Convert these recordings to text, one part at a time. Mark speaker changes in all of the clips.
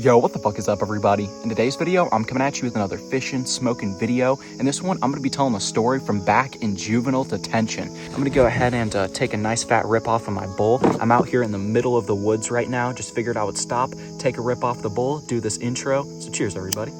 Speaker 1: Yo, what the fuck is up, everybody? In today's video, I'm coming at you with another fishing, smoking video. In this one, I'm going to be telling a story from back in juvenile detention. I'm going to go ahead and take a nice fat rip off of my bull. I'm out here in the middle of the woods right now. Just figured I would stop, take a rip off the bull, do this intro. So cheers, everybody.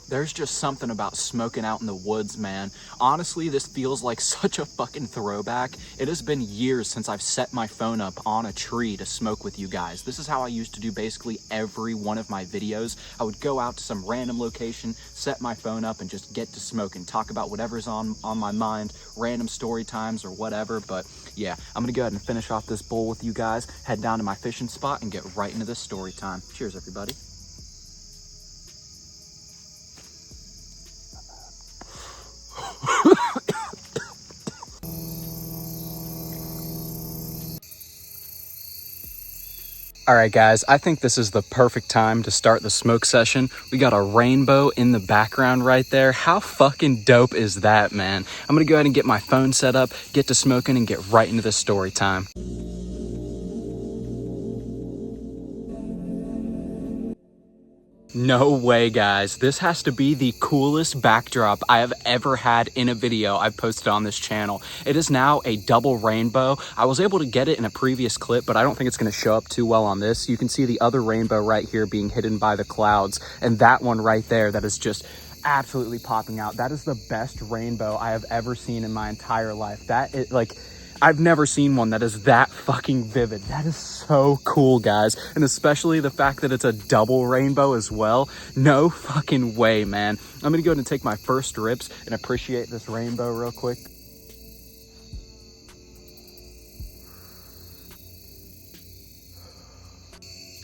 Speaker 1: There's just something about smoking out in the woods, man. Honestly, this feels like such a fucking throwback. It has been years since I've set my phone up on a tree to smoke with you guys. This is how I used to do basically every one of my videos. I would go out to some random location, set my phone up, and just get to smoking, talk about whatever's on my mind, random story times or whatever. But yeah, I'm gonna go ahead and finish off this bowl with you guys, head down to my fishing spot, and get right into this story time. Cheers, everybody. All right, guys, I think this is the perfect time to start the smoke session. We got a rainbow in the background right there. How fucking dope is that, man? I'm gonna go ahead and get my phone set up, get to smoking, and get right into the story time. No way, guys. This has to be the coolest backdrop I have ever had in a video I've posted on this channel. It is now a double rainbow. I was able to get it in a previous clip, but I don't think it's going to show up too well on this. You can see the other rainbow right here being hidden by the clouds, and that one right there that is just absolutely popping out. That is the best rainbow I have ever seen in my entire life. That is like, I've never seen one that is that fucking vivid. That is so cool, guys. And especially the fact that it's a double rainbow as well. No fucking way, man. I'm gonna go ahead and take my first rips and appreciate this rainbow real quick.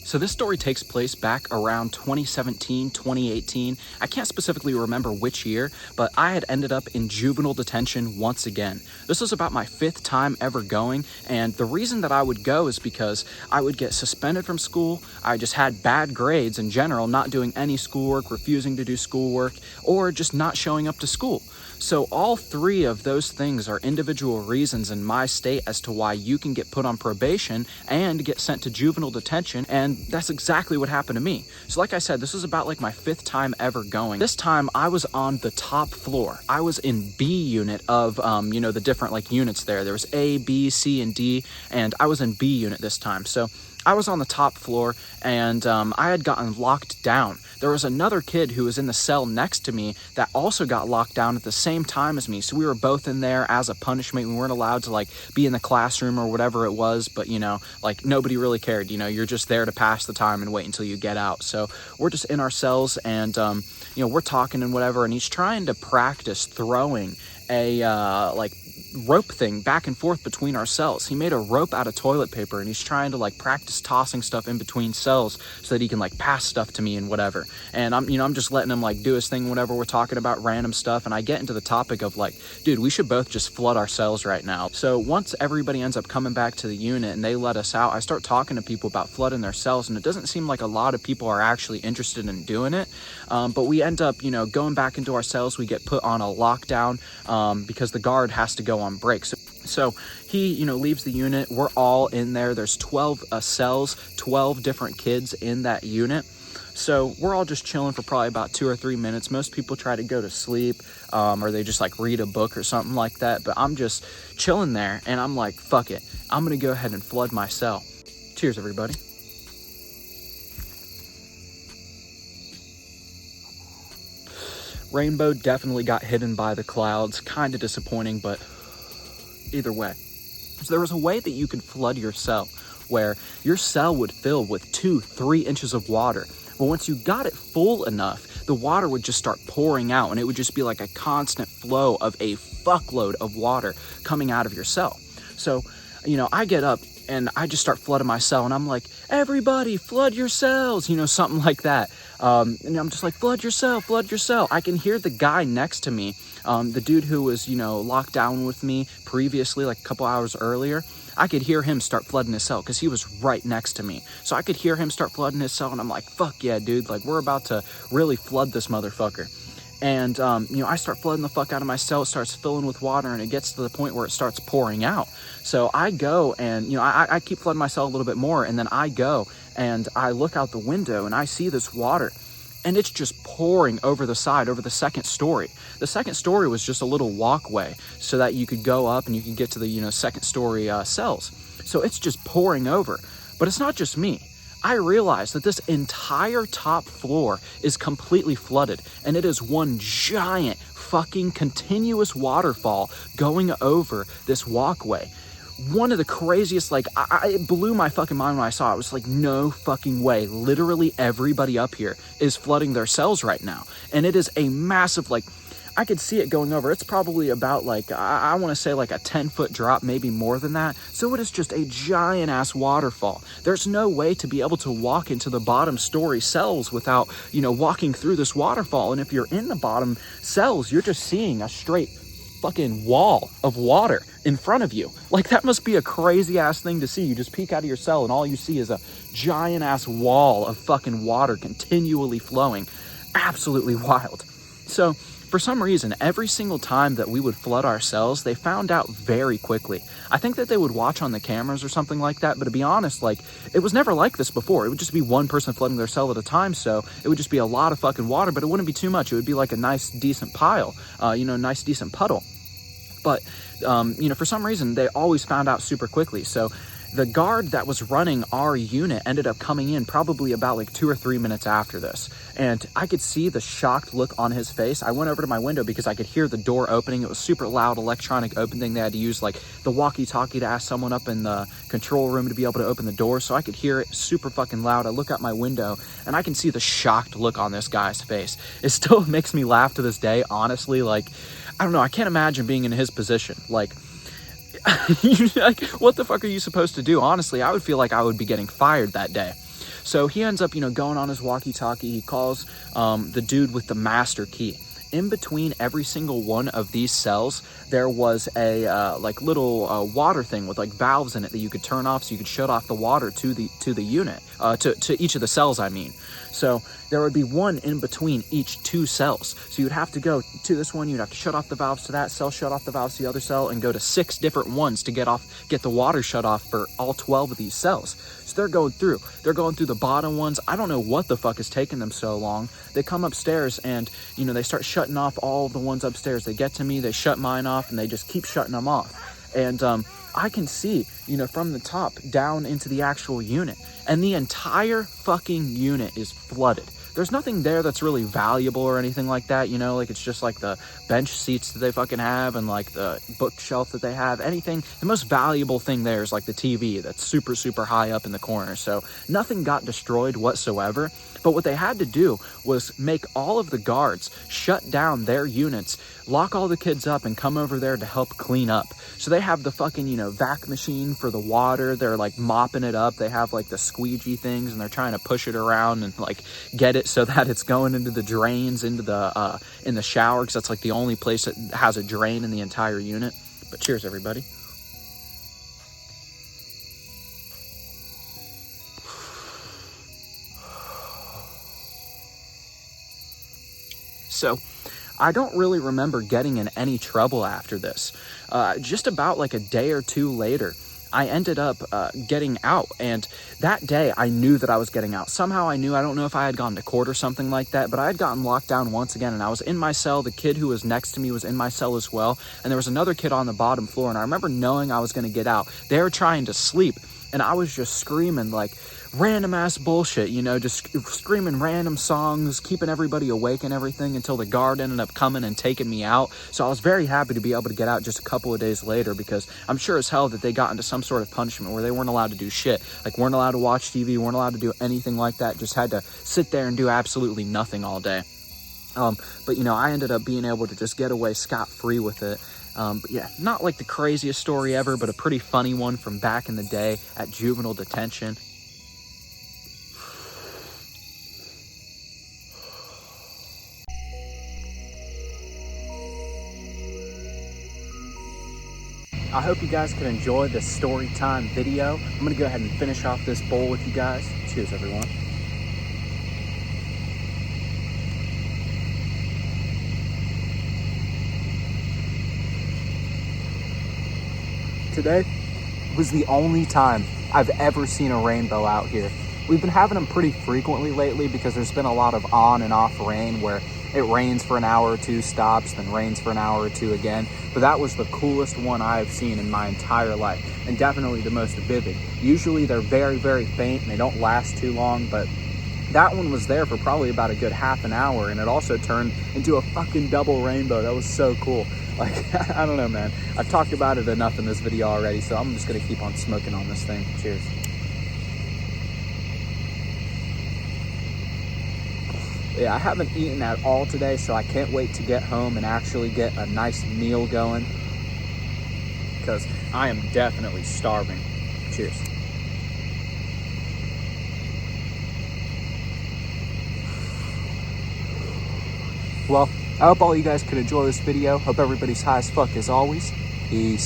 Speaker 1: So this story takes place back around 2017, 2018. I can't specifically remember which year, but I had ended up in juvenile detention once again. This was about my 5th time ever going, and the reason that I would go is because I would get suspended from school. I just had bad grades in general, not doing any schoolwork, refusing to do schoolwork, or just not showing up to school. So all 3 of those things are individual reasons in my state as to why you can get put on probation and get sent to juvenile detention, and that's exactly what happened to me. So like I said, this was about like my 5th time ever going. This time I was on the top floor. I was in B unit of, you know, the different like units there. There was A, B, C, and D, and I was in B unit this time. So I was on the top floor, and I had gotten locked down. There was another kid who was in the cell next to me that also got locked down at the same time as me. So we were both in there as a punishment. We weren't allowed to like be in the classroom or whatever it was, but you know, like nobody really cared. You know, you're just there to pass the time and wait until you get out. So we're just in our cells, and you know, we're talking and whatever, and he's trying to practice throwing a like rope thing back and forth between our cells. He made a rope out of toilet paper, and he's trying to like practice tossing stuff in between cells so that he can like pass stuff to me and whatever. And I'm just letting him like do his thing, whatever. We're talking about random stuff, and I get into the topic of like, dude, we should both just flood our cells right now. So once everybody ends up coming back to the unit and they let us out, I start talking to people about flooding their cells, and it doesn't seem like a lot of people are actually interested in doing it. But we end up, you know, going back into our cells. We get put on a lockdown because the guard has to go on break. So he, you know, leaves the unit. We're all in there. There's 12 cells, 12 different kids in that unit. So we're all just chilling for probably about 2 or 3 minutes. Most people try to go to sleep, or they just like read a book or something like that. But I'm just chilling there, and I'm like, fuck it. I'm going to go ahead and flood my cell. Cheers, everybody. Rainbow definitely got hidden by the clouds. Kind of disappointing, but either way. So there was a way that you could flood your cell where your cell would fill with 2-3 inches of water. But once you got it full enough, the water would just start pouring out, and it would just be like a constant flow of a fuckload of water coming out of your cell. So, you know, I get up and I just start flooding my cell, and I'm like, everybody flood your cells, you know, something like that. And I'm just like, flood your cell, flood your cell. I can hear the guy next to me, the dude who was, you know, locked down with me previously, like a couple hours earlier. I could hear him start flooding his cell because he was right next to me. So I could hear him start flooding his cell, and I'm like, fuck yeah, dude, like we're about to really flood this motherfucker. And, I start flooding the fuck out of my cell. It starts filling with water, and it gets to the point where it starts pouring out. So I go and, I keep flooding my cell a little bit more, and then I go and I look out the window and I see this water, and it's just pouring over the side, over the second story. The second story was just a little walkway so that you could go up and you could get to the, second story cells. So it's just pouring over. But it's not just me. I realize that this entire top floor is completely flooded, and it is one giant fucking continuous waterfall going over this walkway. One of the craziest, it blew my fucking mind when I saw it. It was like, no fucking way. Literally everybody up here is flooding their cells right now. And it is a massive, I could see it going over. It's probably about I want to say like a 10-foot drop, maybe more than that. So it is just a giant ass waterfall. There's no way to be able to walk into the bottom story cells without, walking through this waterfall. And if you're in the bottom cells, you're just seeing a straight fucking wall of water in front of you. Like, that must be a crazy ass thing to see. You just peek out of your cell and all you see is a giant ass wall of fucking water continually flowing. Absolutely wild. So for some reason, every single time that we would flood our cells, they found out very quickly. I think that they would watch on the cameras or something like that, but to be honest, it was never like this before. It would just be one person flooding their cell at a time, so it would just be a lot of fucking water, but it wouldn't be too much. It would be like a nice, decent pile, nice, decent puddle. But, for some reason, they always found out super quickly. So the guard that was running our unit ended up coming in probably about 2 or 3 minutes after this. And I could see the shocked look on his face. I went over to my window because I could hear the door opening. It was super loud electronic opening. They had to use the walkie-talkie to ask someone up in the control room to be able to open the door. So I could hear it super fucking loud. I look out my window and I can see the shocked look on this guy's face. It still makes me laugh to this day, honestly. I don't know. I can't imagine being in his position. What the fuck are you supposed to do? Honestly, I would feel like I would be getting fired that day. So he ends up, going on his walkie-talkie. He calls the dude with the master key. In between every single one of these cells, there was a little water thing with valves in it that you could turn off, so you could shut off the water to the unit, to each of the cells, I mean. So there would be one in between each 2 cells. So you'd have to go to this one, you'd have to shut off the valves to that cell, shut off the valves to the other cell, and go to 6 different ones to get the water shut off for all 12 of these cells. So they're going through the bottom ones. I don't know what the fuck is taking them so long. They come upstairs and, they start shutting off all of the ones upstairs. They get to me, they shut mine off, and they just keep shutting them off. And I can see, from the top down into the actual unit. And the entire fucking unit is flooded. There's nothing there that's really valuable or anything like that, it's just the bench seats that they fucking have and the bookshelf that they have. Anything, the most valuable thing there is the TV that's super, super high up in the corner. So nothing got destroyed whatsoever. But what they had to do was make all of the guards shut down their units, lock all the kids up, and come over there to help clean up. So they have the fucking, vac machine for the water. They're mopping it up. They have the squeegee things, and they're trying to push it around and get it so that it's going into the drains, into the in the shower, because that's the only place that has a drain in the entire unit. But cheers, everybody. So I don't really remember getting in any trouble after this. Just about a day or 2 later, I ended up getting out. And that day, I knew that I was getting out. Somehow I knew. I don't know if I had gone to court or something like that, but I had gotten locked down once again, and I was in my cell. The kid who was next to me was in my cell as well. And there was another kid on the bottom floor, and I remember knowing I was going to get out. They were trying to sleep, and I was just screaming random ass bullshit, just screaming random songs, keeping everybody awake and everything until the guard ended up coming and taking me out. So I was very happy to be able to get out just a couple of days later, because I'm sure as hell that they got into some sort of punishment where they weren't allowed to do shit. Weren't allowed to watch TV, weren't allowed to do anything like that, just had to sit there and do absolutely nothing all day. But I ended up being able to just get away scot-free with it. But yeah, not the craziest story ever, but a pretty funny one from back in the day at juvenile detention. I hope you guys could enjoy this story time video. I'm going to go ahead and finish off this bowl with you guys. Cheers, everyone. Today was the only time I've ever seen a rainbow out here. We've been having them pretty frequently lately because there's been a lot of on and off rain where it rains for an hour or two, stops, then rains for an hour or two again. But that was the coolest one I've seen in my entire life, and definitely the most vivid. Usually they're very, very faint and they don't last too long, but that one was there for probably about a good half an hour, and it also turned into a fucking double rainbow. That was so cool. Like, I don't know, man. I've talked about it enough in this video already, so I'm just gonna keep on smoking on this thing. Cheers. Yeah, I haven't eaten at all today, so I can't wait to get home and actually get a nice meal going, because I am definitely starving. Cheers. Well, I hope all you guys could enjoy this video. Hope everybody's high as fuck as always. Peace.